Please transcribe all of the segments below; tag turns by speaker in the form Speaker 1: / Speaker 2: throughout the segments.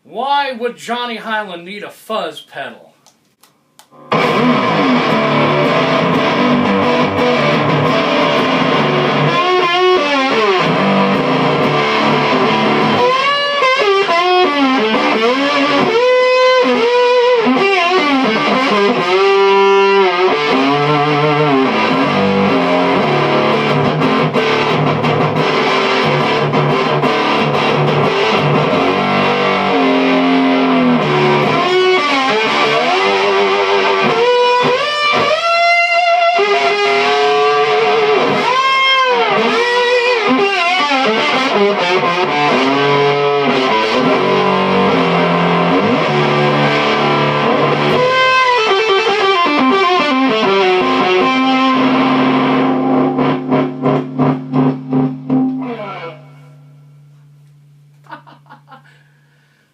Speaker 1: Why would Johnny Hiland need a fuzz pedal?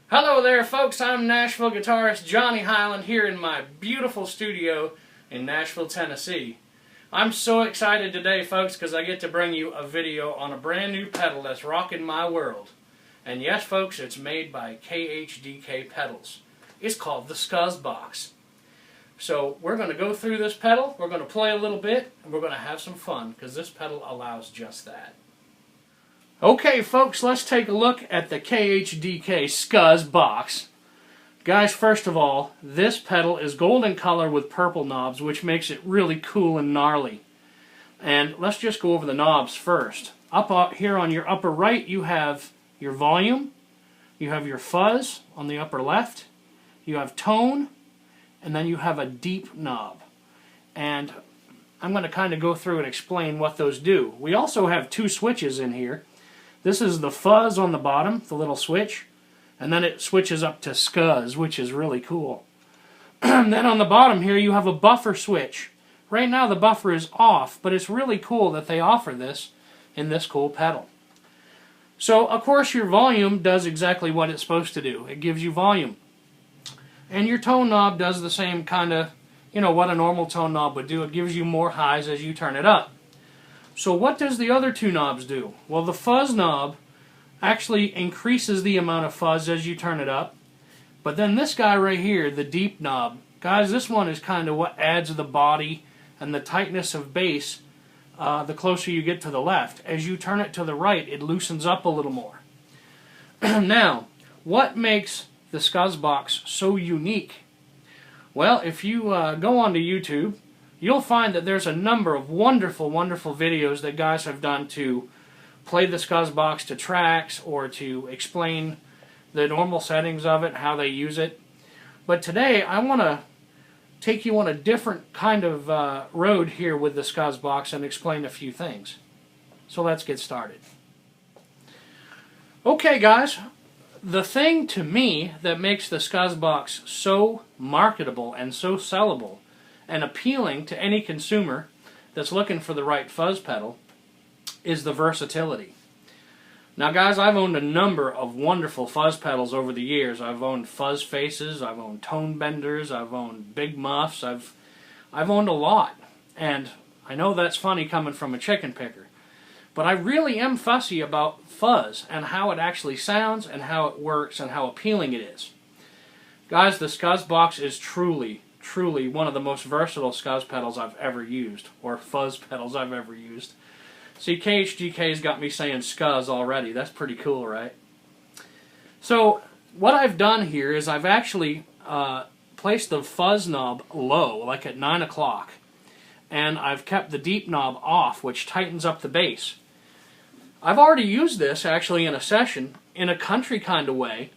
Speaker 1: Hello there folks, I'm Nashville guitarist Johnny Hiland here in my beautiful studio in Nashville, Tennessee. I'm so excited today folks because I get to bring you a video on a brand new pedal that's rocking my world. And yes folks, it's made by KHDK pedals. It's called the Scuzz box. So we're going to go through this pedal, we're going to play a little bit, and we're going to have some fun because this pedal allows just that. Okay folks, let's take a look at the KHDK Scuzz box. Guys, first of all, this pedal is gold in color with purple knobs, which makes it really cool and gnarly. And let's just go over the knobs first. Up here on your upper right, you have your volume, you have your fuzz on the upper left, you have tone, and then you have a deep knob. And I'm going to kind of go through and explain what those do. We also have two switches in here. This is the fuzz on the bottom, the little switch, and then it switches up to Scuzz, which is really cool. And then on the bottom here you have a buffer switch. Right now the buffer is off, but it's really cool that they offer this in this cool pedal. So of course your volume does exactly what it's supposed to do. It gives you volume. And your tone knob does the same kind of, what a normal tone knob would do. It gives you more highs as you turn it up. So what does the other two knobs do? Well, the fuzz knob actually increases the amount of fuzz as you turn it up. But then this guy right here, the deep knob, guys, this one is kind of what adds the body and the tightness of bass the closer you get to the left. As you turn it to the right, it loosens up a little more. Now, what makes the Scuzz box so unique? Well, if you go onto YouTube, you'll find that there's a number of wonderful, wonderful videos that guys have done to play the Scuzz box to tracks or to explain the normal settings of it, how they use it. But today I want to take you on a different kind of road here with the Scuzz box and explain a few things. So let's get started. Okay guys, the thing to me that makes the Scuzz box so marketable and so sellable and appealing to any consumer that's looking for the right fuzz pedal is the versatility. Now guys, I've owned a number of wonderful fuzz pedals over the years. I've owned fuzz faces, I've owned tone benders, I've owned big muffs, I've owned a lot. And I know that's funny coming from a chicken picker. But I really am fussy about fuzz and how it actually sounds and how it works and how appealing it is. Guys, the Scuzz box is truly one of the most versatile Scuzz pedals I've ever used, or fuzz pedals I've ever used. See, KHDK's got me saying Scuzz already. That's pretty cool, right? So, what I've done here is I've actually placed the fuzz knob low, like at 9 o'clock, and I've kept the deep knob off, which tightens up the bass. I've already used this, actually, in a session, in a country kind of way,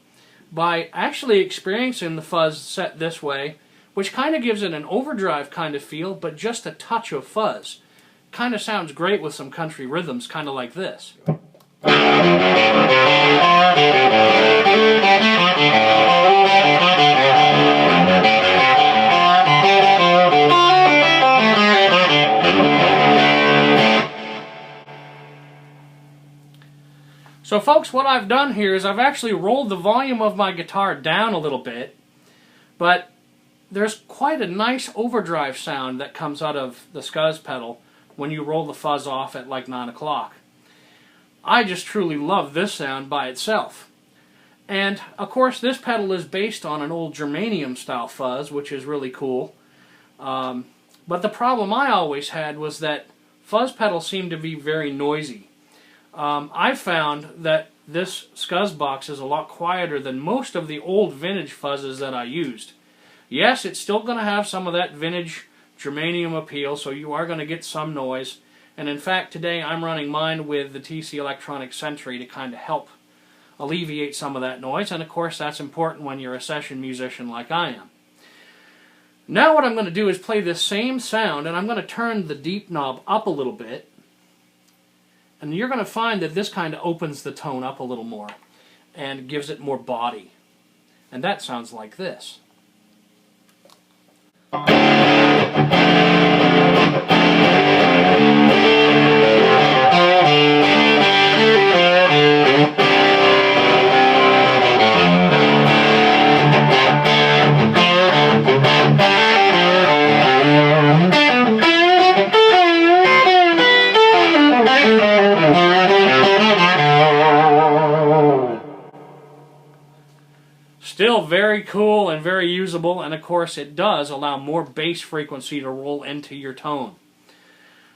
Speaker 1: by actually experiencing the fuzz set this way, which kind of gives it an overdrive kind of feel, but just a touch of fuzz. Kind of sounds great with some country rhythms, kind of like this. So folks, what I've done here is I've actually rolled the volume of my guitar down a little bit, but there's quite a nice overdrive sound that comes out of the Scuzz pedal when you roll the fuzz off at like 9 o'clock. I just truly love this sound by itself. And of course this pedal is based on an old germanium style fuzz, which is really cool. But the problem I always had was that fuzz pedals seem to be very noisy. I found that this Scuzz box is a lot quieter than most of the old vintage fuzzes that I used. Yes, it's still going to have some of that vintage germanium appeal, so you are going to get some noise. And in fact, today I'm running mine with the TC Electronic Sentry to kind of help alleviate some of that noise. And of course, that's important when you're a session musician like I am. Now what I'm going to do is play this same sound, and I'm going to turn the deep knob up a little bit. And you're going to find that this kind of opens the tone up a little more and gives it more body. And that sounds like this. Still very cool and very usable, and of course it does allow more bass frequency to roll into your tone.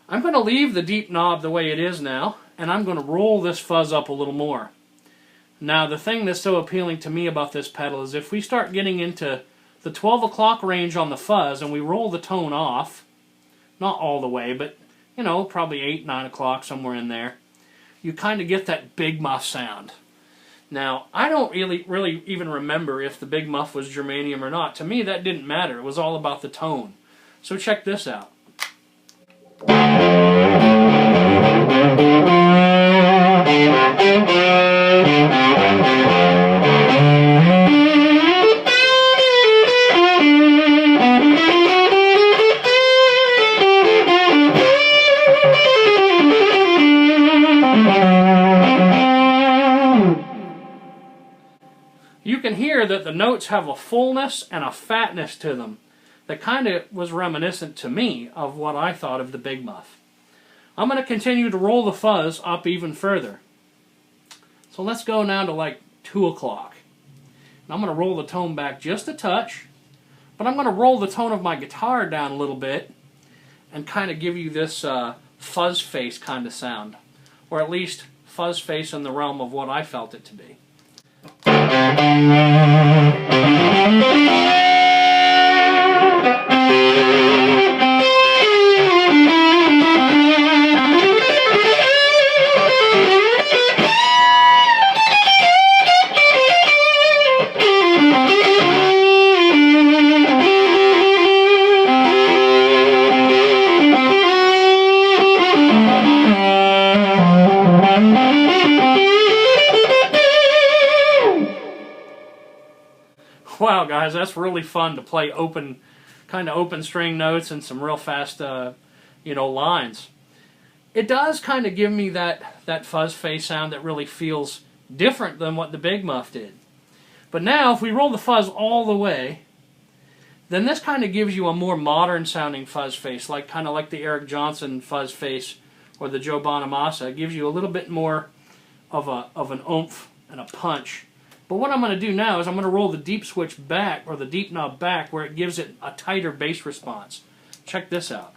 Speaker 1: I'm going to leave the deep knob the way it is now, and I'm going to roll this fuzz up a little more. Now the thing that's so appealing to me about this pedal is if we start getting into the 12 o'clock range on the fuzz and we roll the tone off, not all the way, but you know, probably 8, 9 o'clock, somewhere in there, you kind of get that big muff sound. Now, I don't really even remember if the big muff was germanium or not. To me, that didn't matter. It was all about the tone. So check this out. You can hear that the notes have a fullness and a fatness to them that kind of was reminiscent to me of what I thought of the big muff. I'm going to continue to roll the fuzz up even further. So let's go now to like 2 o'clock. I'm going to roll the tone back just a touch, but I'm going to roll the tone of my guitar down a little bit and kind of give you this fuzz face kind of sound, or at least fuzz face in the realm of what I felt it to be. Wow, guys, that's really fun to play kind of open string notes and some real fast, lines. It does kind of give me that fuzz face sound that really feels different than what the big muff did. But now, if we roll the fuzz all the way, then this kind of gives you a more modern sounding fuzz face, kind of like the Eric Johnson fuzz face or the Joe Bonamassa. It gives you a little bit more of an oomph and a punch. But what I'm going to do now is I'm going to roll the deep switch back, or the deep knob back, where it gives it a tighter bass response. Check this out.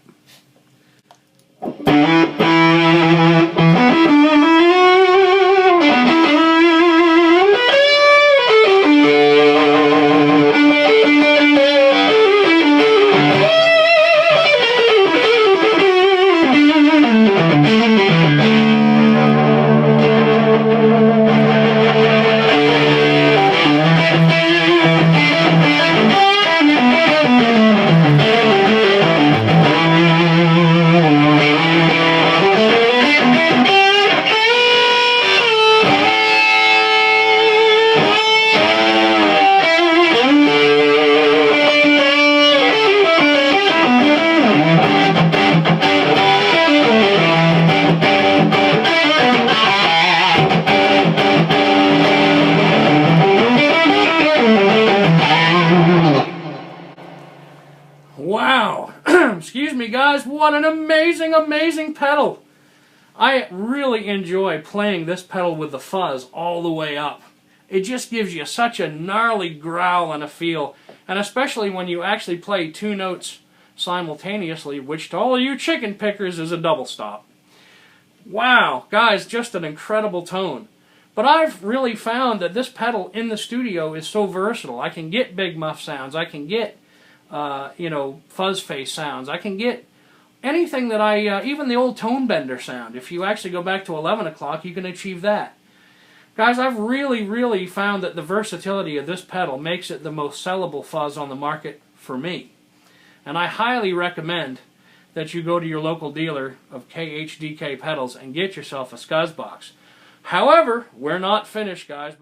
Speaker 1: Wow, excuse me guys, what an amazing pedal. I really enjoy playing this pedal with the fuzz all the way up. it just gives you such a gnarly growl and a feel. And especially when you actually play 2 notes simultaneously, which to all you chicken pickers is a double stop. Wow, guys, just an incredible tone. But I've really found that this pedal in the studio is so versatile. I can get big muff sounds. I can get, fuzz face sounds. I can get anything that even the old tone bender sound. If you actually go back to 11 o'clock, you can achieve that. Guys, I've really found that the versatility of this pedal makes it the most sellable fuzz on the market for me. And I highly recommend that you go to your local dealer of KHDK pedals and get yourself a Scuzz box. However, we're not finished, guys.